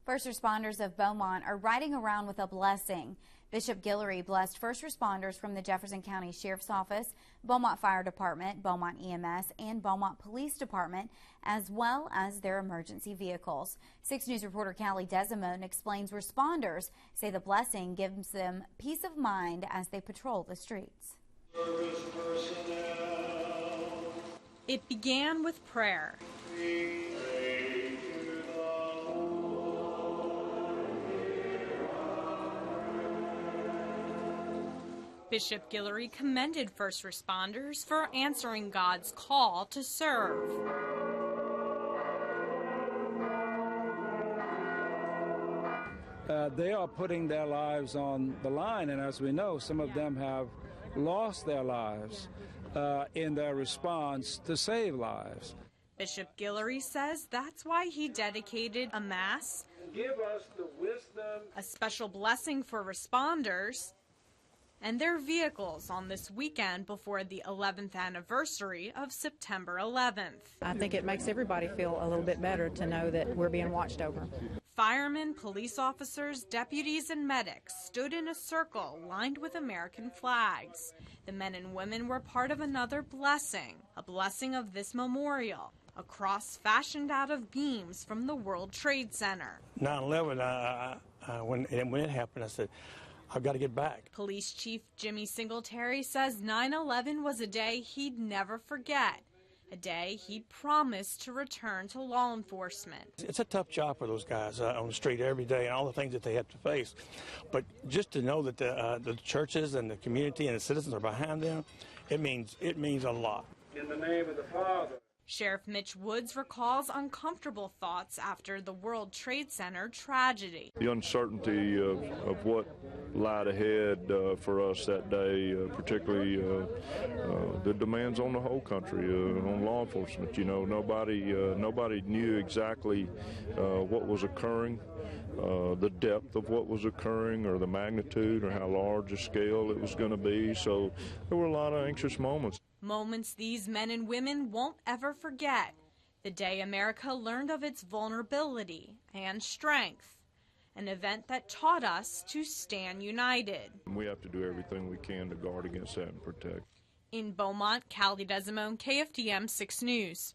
First responders of Beaumont are riding around with a blessing. Bishop Guillory blessed first responders from the Jefferson County Sheriff's Office, Beaumont Fire Department, Beaumont EMS, and Beaumont Police Department, as well as their emergency vehicles. 6 News reporter Kalie Desimone explains responders say the blessing gives them peace of mind as they patrol the streets. It began with prayer. Bishop Guillory commended first responders for answering God's call to serve. They are putting their lives on the line, and as we know, some of them have lost their lives in their response to save lives. Bishop Guillory says that's why he dedicated a Mass, Give us the wisdom, a special blessing for responders, and their vehicles on this weekend before the 11th anniversary of September 11th. I think it makes everybody feel a little bit better to know that we're being watched over. Firemen, police officers, deputies, and medics stood in a circle lined with American flags. The men and women were part of another blessing, a blessing of this memorial, a cross fashioned out of beams from the World Trade Center. 9/11, when it happened, I said, I've got to get back. Police Chief Jimmy Singletary says 9/11 was a day he'd never forget, a day he'd promised to return to law enforcement. It's a tough job for those guys on the street every day and all the things that they have to face. But just to know that the churches and the community and the citizens are behind them, it means a lot. in the name of the Father. Sheriff Mitch Woods recalls uncomfortable thoughts after the World Trade Center tragedy. The uncertainty of what lied ahead for us that day, particularly the demands on the whole country, on law enforcement. You know, nobody knew exactly what was occurring, the depth of what was occurring, or the magnitude, or how large a scale it was going to be. So there were a lot of anxious moments. Moments these men and women won't ever forget. The day America learned of its vulnerability and strength. An event that taught us to stand united. We have to do everything we can to guard against that and protect. In Beaumont, Kalie Desimone, KFDM 6 News.